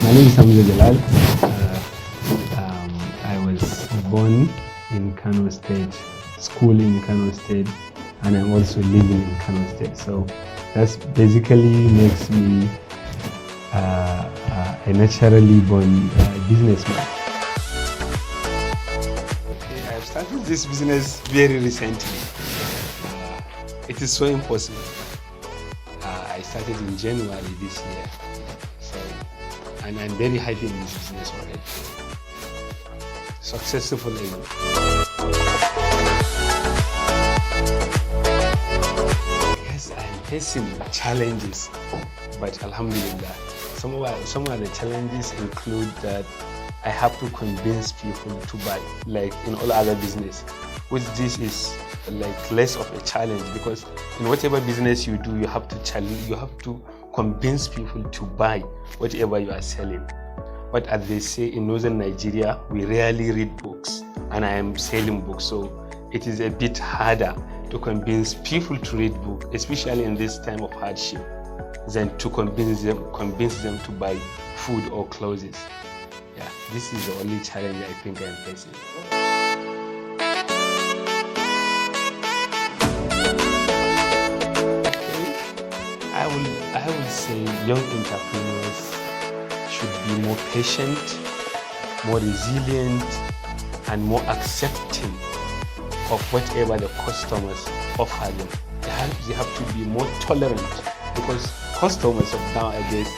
My name is Hamza Jalal. I was born in Kano State, school in Kano State, and I'm also living in Kano State. So that basically makes me a naturally born businessman. Okay, I've started this business very recently. It is so impossible. I started in January this year. And I'm very happy in this business already. Successful even. Yes, I'm facing challenges, but alhamdulillah. Some of the challenges include that I have to convince people to buy, like in all other business, which this is like less of a challenge, because in whatever business you do, you have to convince people to buy whatever you are selling. But as they say in northern Nigeria, we rarely read books, and I am selling books, so it is a bit harder to convince people to read books, especially in this time of hardship, than to convince them to buy food or clothes. Yeah, this is the only challenge I think I'm facing. I would say young entrepreneurs should be more patient, more resilient, and more accepting of whatever the customers offer them. They have to be more tolerant, because customers of nowadays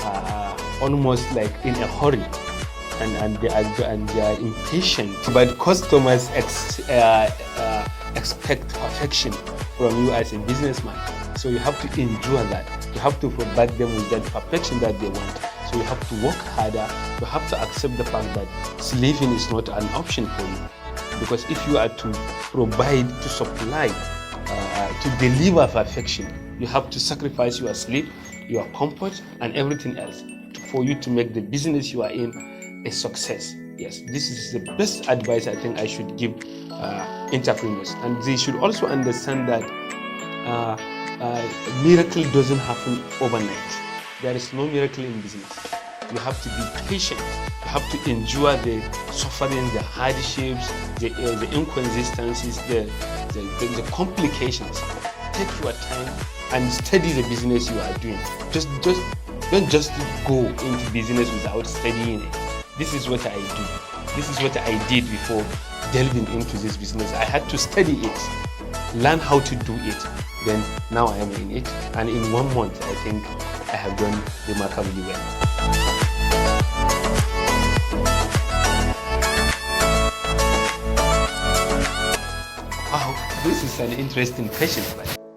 are almost like in a hurry, and they are impatient. But customers expect perfection from you as a businessman. So you have to endure that. You have to provide them with that perfection that they want. So you have to work harder. You have to accept the fact that slaving is not an option for you. Because if you are to provide, to supply, to deliver perfection, you have to sacrifice your sleep, your comfort, and everything else for you to make the business you are in a success. Yes, this is the best advice I think I should give entrepreneurs. And they should also understand that miracle doesn't happen overnight. There is no miracle in business. You have to be patient. You have to endure the suffering, the hardships, the inconsistencies, the complications. Take your time and study the business you are doing. Don't just go into business without studying it. This is what I do. This is what I did before delving into this business. I had to study it, learn how to do it. Then now I am in it, and in 1 month I think I have done remarkably well. Wow, this is an interesting question.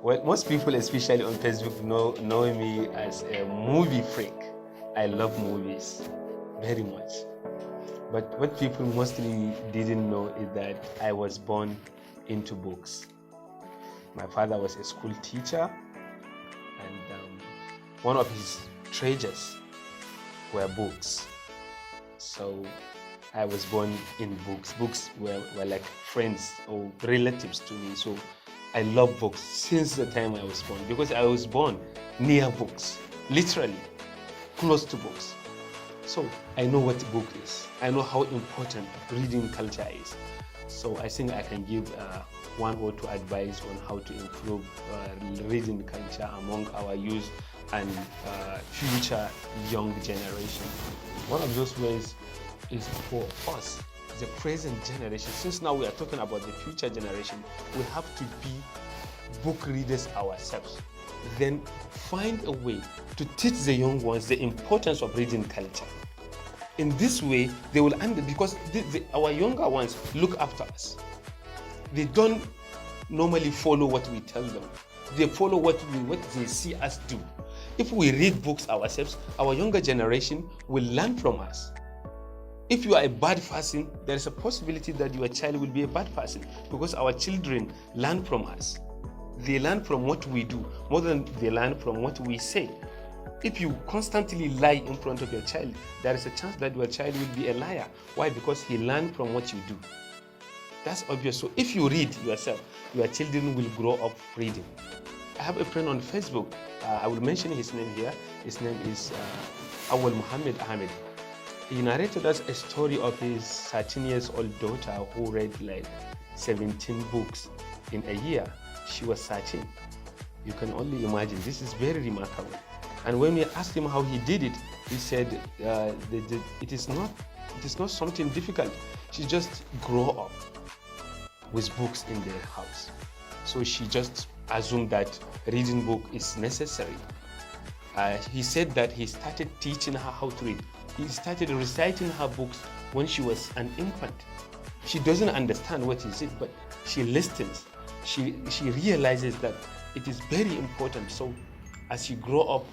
Well, most people, especially on Facebook, know me as a movie freak. I love movies very much. But what people mostly didn't know is that I was born into books. My father was a school teacher, and one of his treasures were books. So I was born in books. Books were like friends or relatives to me. So I love books since the time I was born, because I was born near books, literally close to books. So I know what a book is. I know how important reading culture is. So I think I can give one or two advice on how to improve reading culture among our youth and future young generation. One of those ways is for us, the present generation. Since now we are talking about the future generation, we have to be book readers ourselves. Then find a way to teach the young ones the importance of reading culture. In this way, they will because our younger ones look after us. They don't normally follow what we tell them. They follow what they see us do. If we read books ourselves, our younger generation will learn from us. If you are a bad person, there is a possibility that your child will be a bad person, because our children learn from us. They learn from what we do more than they learn from what we say. If you constantly lie in front of your child, there is a chance that your child will be a liar. Why? Because he learned from what you do. That's obvious. So if you read yourself, your children will grow up reading. I have a friend on Facebook. I will mention his name here. His name is Awal Muhammad Ahmed. He narrated us a story of his 13 years old daughter who read like 17 books in a year. She was 13. You can only imagine. This is very remarkable. And when we asked him how he did it, he said it is not something difficult. She just grew up with books in their house. So she just assumed that reading book is necessary. He said that he started teaching her how to read. He started reciting her books when she was an infant. She doesn't understand what is it, but she listens. She realizes that it is very important. So as she grow up,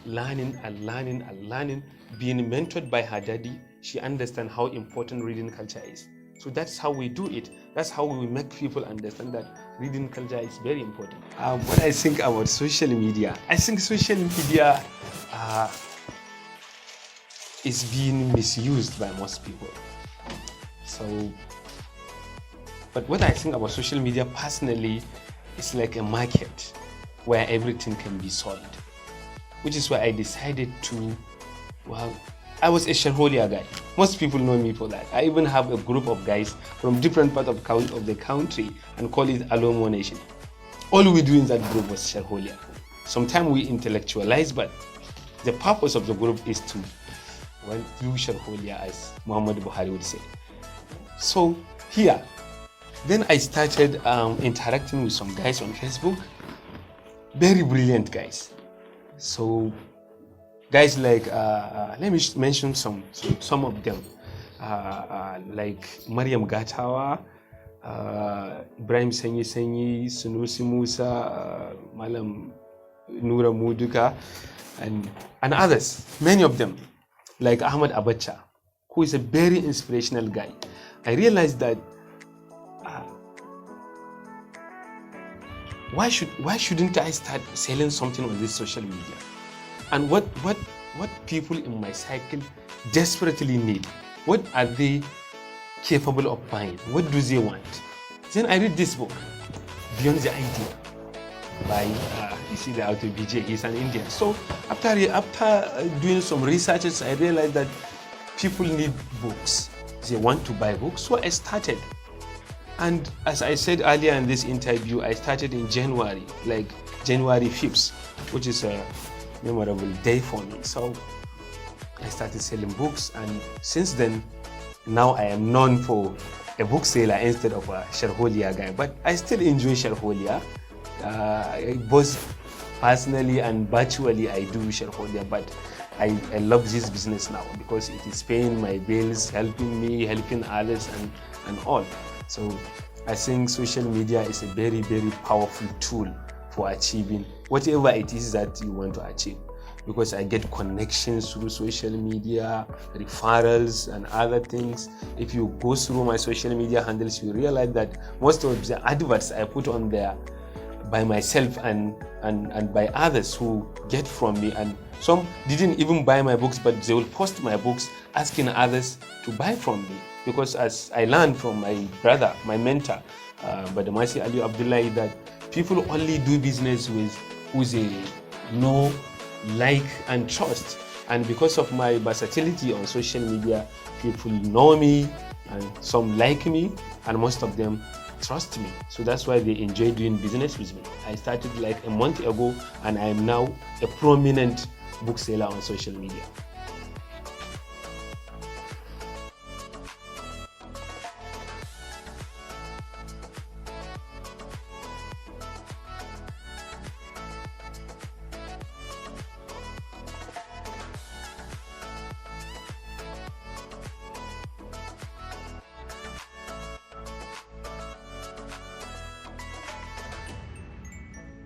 learning and learning and learning, being mentored by her daddy, she understands how important reading culture is. So that's how we do it. That's how we make people understand that reading culture is very important. What I think about social media, I think social media is being misused by most people. So, but what I think about social media personally is like a market where everything can be sold, which is why I decided to, I was a shareholder guy. Most people know me for that. I even have a group of guys from different parts of the country and call it Alomo Nation. All we do in that group was shareholder. Sometimes we intellectualize, but the purpose of the group is to do shareholder, as Muhammad Buhari would say. So here, then I started interacting with some guys on Facebook. Very brilliant guys. So guys like, let me mention some of them, like Mariam Gatawa, Ibrahim Senyi Senyi, Sunusi Musa, Malam Nura Muduka, and others, many of them, like Ahmad Abacha, who is a very inspirational guy. I realized that why shouldn't I start selling something on this social media? And what people in my cycle desperately need? What are they capable of buying? What do they want? Then I read this book, Beyond the Idea, by you see the author BJ. He's an Indian. So after doing some researches, I realized that people need books. They want to buy books. So I started. And as I said earlier in this interview, I started in January, like January 5th, which is a memorable day for me. So I started selling books, and since then, now I am known for a book seller instead of a shareholder guy. But I still enjoy shareholder. Both personally and virtually, I do shareholder. But I love this business now because it is paying my bills, helping me, helping others, and all. So I think social media is a very, very powerful tool for achieving whatever it is that you want to achieve, because I get connections through social media, referrals and other things. If you go through my social media handles, you realize that most of the adverts I put on there by myself and by others who get from me, and some didn't even buy my books, but they will post my books asking others to buy from me, because as I learned from my brother, my mentor, Badamasi Ali Abdullahi, that people only do business with who they know, like and trust. And because of my versatility on social media, people know me and some like me, and most of them trust me. So that's why they enjoy doing business with me. I started like a month ago, and I am now a prominent bookseller on social media.